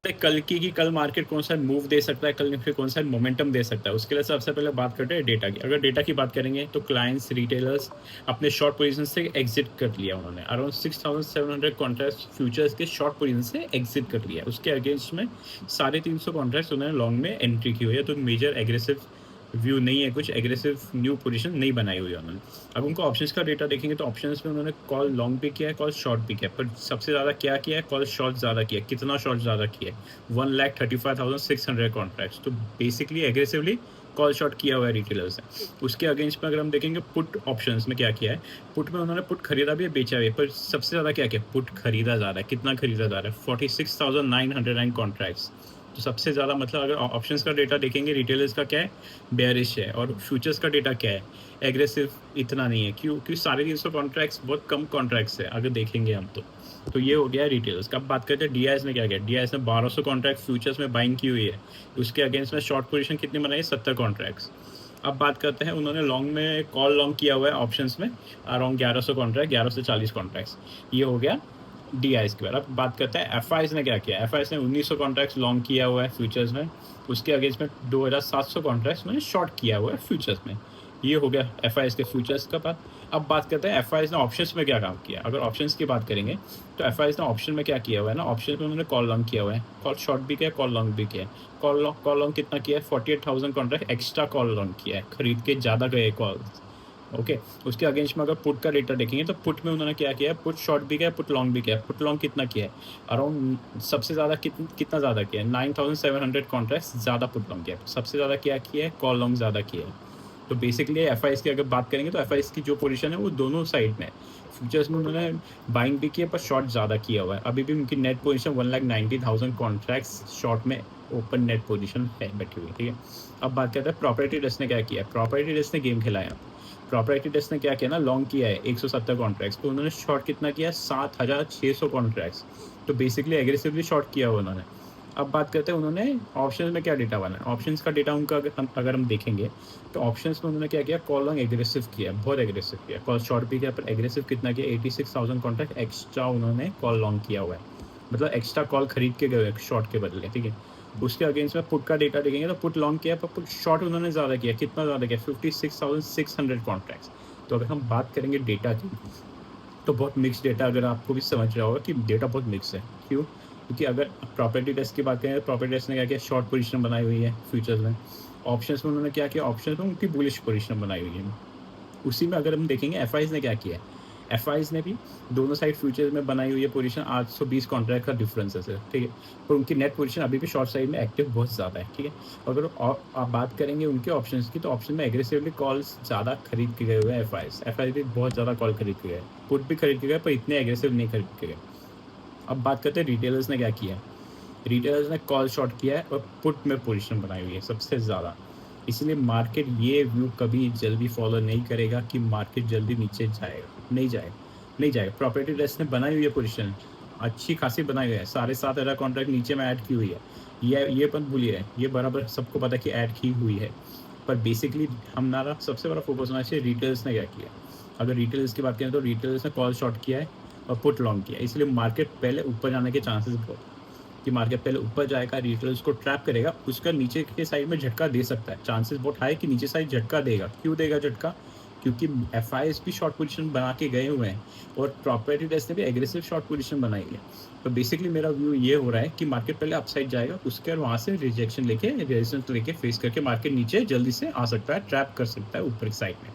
कल की कल मार्केट कौन सा मूव दे सकता है, कल फिर कौन सा मोमेंटम दे सकता है, उसके लिए सबसे पहले बात करते हैं डेटा की। अगर डेटा की बात करेंगे तो क्लाइंट्स रिटेलर्स अपने शॉर्ट पोजीशन से एग्जिट कर लिया उन्होंने। अराउंड 6700 कॉन्ट्रैक्ट फ्यूचर्स के शॉर्ट पोजीशन से एग्जिट कर लिया। उसके अगेंस्ट में 350 कॉन्ट्रैक्ट्स उन्होंने लॉन्ग में एंट्री की हुई है। तो मेजर एग्रेसिव व्यू नहीं है, कुछ एग्रेसिव न्यू पोजीशन नहीं बनाई हुई है उन्होंने। अब उनको ऑप्शंस का डेटा देखेंगे तो ऑप्शंस में उन्होंने कॉल लॉन्ग भी किया है, कॉल शॉर्ट भी किया है, पर सबसे ज़्यादा क्या किया है, कॉल शॉर्ट ज़्यादा किया है। कितना शॉर्ट ज़्यादा किया है? 1,35,600 कॉन्ट्रैक्ट्स। तो बेसिकली एग्रेसिवली कॉल शॉर्ट किया हुआ है रिटेलर्स ने। उसके अगेंस्ट में अगर हम देखेंगे पुट ऑप्शंस में क्या किया है, पुट में उन्होंने पुट खरीदा भी है, बेचा भी है, पर सबसे ज़्यादा क्या किया, पुट खरीदा जा रहा है। कितना खरीदा जा रहा है? 46,909 कॉन्ट्रैक्ट्स। तो सबसे ज़्यादा मतलब अगर ऑप्शंस का डेटा देखेंगे रिटेलर्स का क्या है, बेयरिश है। और फ्यूचर्स का डेटा क्या है, एग्रेसिव इतना नहीं है। क्यों? क्योंकि 350 कॉन्ट्रैक्ट्स बहुत कम कॉन्ट्रैक्ट्स है अगर देखेंगे हम तो ये हो गया रिटेलर्स का। अब बात करते हैं डीआईएस ने क्या किया। डीआईएस ने 1200 कॉन्ट्रैक्ट फ्यूचर्स में बाइंग की हुई है। उसके अगेंस्ट में शॉर्ट पोजीशन कितनी बनाई है? 70 कॉन्ट्रैक्ट्स। अब बात करते हैं उन्होंने लॉन्ग में कॉल लॉन्ग किया हुआ है ऑप्शंस में अराउंड 1100 कॉन्ट्रैक्ट, 11 से 40 कॉन्ट्रैक्ट्स। ये हो गया डीआईएस के बाद। अब बात करते हैं एफआईएस ने क्या किया। एफआईएस ने 1900 कॉन्ट्रैक्ट्स लॉन्ग किया हुआ है फ्यूचर्स में। उसके अगेंस्ट में 2700 कॉन्ट्रैक्ट्स मैंने शॉर्ट किया हुआ है फ्यूचर्स में। ये हो गया एफआईएस के फ्यूचर्स का बात। अब बात करते हैं एफआईएस ने ऑप्शंस में क्या काम किया। अगर ऑप्शंस की बात करेंगे तो एफआईएस ने ऑप्शन में क्या किया हुआ है ना, ऑप्शन में उन्होंने कॉल लॉन्ग किया हुआ है, कॉल शॉर्ट भी किया है, कॉल लॉन्ग भी किया है। कॉल लॉन्ग कितना किया है? 48,000 कॉन्ट्रैक्ट एक्स्ट्रा कॉल लॉन्ग किया है, खरीद के ज़्यादा गए कॉल। ओके। उसके अगेंस्ट में अगर पुट का डेटा देखेंगे तो पुट में उन्होंने क्या किया है, पुट शॉर्ट भी किया है, पुट लॉन्ग भी किया है। पुट लॉन्ग कितना किया है? अराउंड सबसे ज़्यादा कितना ज़्यादा किया है? 9,700 कॉन्ट्रैक्ट्स ज़्यादा पुट लॉन्ग किया है। सबसे ज़्यादा क्या किया है? कॉल लॉन्ग ज़्यादा किया है। तो बेसिकली एफआईएस की अगर बात करेंगे तो एफआईएस की जो पोजीशन है वो दोनों साइड में है। फ्यूचर्स में उन्होंने बाइंग भी किया पर शॉर्ट ज़्यादा किया हुआ है। अभी भी उनकी नेट पोजीशन 1,90,000 कॉन्ट्रैक्ट्स शॉर्ट में ओपन नेट पोजीशन है बैठी हुई। ठीक है। अब बात करते हैं प्रॉपर्टी डेस्क ने क्या किया है। प्रॉपर्टी डेस्क ने गेम खेला है। प्रॉपर्टी डेस्क ने क्या किया ना, लॉन्ग किया है 170 कॉन्ट्रैक्ट्स। तो उन्होंने शॉर्ट कितना किया? 7,600 कॉन्ट्रैक्ट्स। तो बेसिकली एग्रेसिवली शॉर्ट किया हुआ उन्होंने। अब बात करते हैं उन्होंने ऑप्शंस में क्या डेटा बना है। ऑप्शंस का डेटा उनका अगर हम देखेंगे तो ऑप्शंस में उन्होंने क्या किया, कॉल लॉन्ग एग्रेसिव किया, बहुत एग्रेसिव किया। कॉल शॉर्ट भी किया पर एग्रेसिव कितना किया? 86,000 कॉन्ट्रैक्ट एक्स्ट्रा उन्होंने कॉल लॉन्ग किया हुआ है, मतलब एक्स्ट्रा कॉल खरीद के गए शॉर्ट के बदले। ठीक है। उसके अगेंस्ट में पुट का डेटा देखेंगे तो पुट लॉन्ग किया पर पुट शॉर्ट उन्होंने ज़्यादा किया। कितना ज़्यादा किया? 56,600 कॉन्ट्रैक्ट्स। तो अगर हम बात करेंगे डेटा की तो बहुत मिक्स डेटा, अगर आपको भी समझ रहा होगा कि डेटा बहुत मिक्स है। क्यों? क्योंकि अगर प्रॉपर्टी टेस्ट की बात करें तो प्रॉपर्टी टेस्ट ने क्या किया, शॉर्ट पोजीशन बनाई हुई है फ्यूचर्स में। ऑप्शंस में उन्होंने क्या किया, ऑप्शंस में उनकी बुलिश पोजीशन बनाई हुई है। उसी में अगर हम देखेंगे एफआईज ने क्या किया है, एफआईज ने भी दोनों साइड फ्यूचर्स में बनाई हुई है पोजीशन। 820 कॉन्ट्रैक्ट का डिफरेंस है सर। ठीक है। पर उनकी नेट पोजीशन अभी भी शॉर्ट साइड में एक्टिव बहुत ज़्यादा है। ठीक है। अगर आप बात करेंगे उनके ऑप्शंस की तो ऑप्शन में एग्रेसिवली कॉल्स ज़्यादा खरीद के गए हुए हैं एफआईज भी बहुत ज़्यादा कॉल खरीद के गए, पुट भी खरीद के गए पर इतने एग्रेसिव नहीं खरीद के गए। अब बात करते हैं रिटेलर्स ने क्या किया है। रिटेलर्स ने कॉल शॉर्ट किया है और पुट में पोजीशन बनाई हुई है सबसे ज़्यादा। इसलिए मार्केट ये व्यू कभी जल्दी फॉलो नहीं करेगा कि मार्केट जल्दी नीचे जाएगा, नहीं जाएगा, नहीं जाएगा। प्रॉपर्टी डेस्क ने बनाई हुई है पोजीशन, अच्छी खासी बनाई हुई है, 7,500 कॉन्ट्रैक्ट नीचे में ऐड की हुई है। ये मत भूलिए, ये बराबर सबको पता है कि ऐड की हुई है। पर बेसिकली हमारा सबसे बड़ा फोकस होना चाहिए रिटेलर्स ने क्या किया। अगर रिटेलर्स की बात करें तो रिटेलर्स ने कॉल शॉर्ट किया है और पुट लॉन्ग किया है। इसलिए मार्केट पहले ऊपर जाने के चांसेस बहुत, कि मार्केट पहले ऊपर जाएगा, रिटेलर्स को ट्रैप करेगा, उसका नीचे के साइड में झटका दे सकता है। चांसेस बहुत हाई कि नीचे साइड झटका देगा। क्यों देगा झटका? क्योंकि एफआईएस भी शॉर्ट पोजीशन बना के गए हुए हैं और प्रॉपर्टी डेस्क ने भी एग्रेसिव शॉर्ट पोजीशन बनाई है। तो बेसिकली मेरा व्यू ये हो रहा है कि मार्केट पहले अपसाइड जाएगा, उसके बाद वहाँ से रिजेक्शन लेके, रेजिस्टेंस लेके फेस करके मार्केट नीचे जल्दी से आ सकता है, ट्रैप कर सकता है ऊपर की साइड में।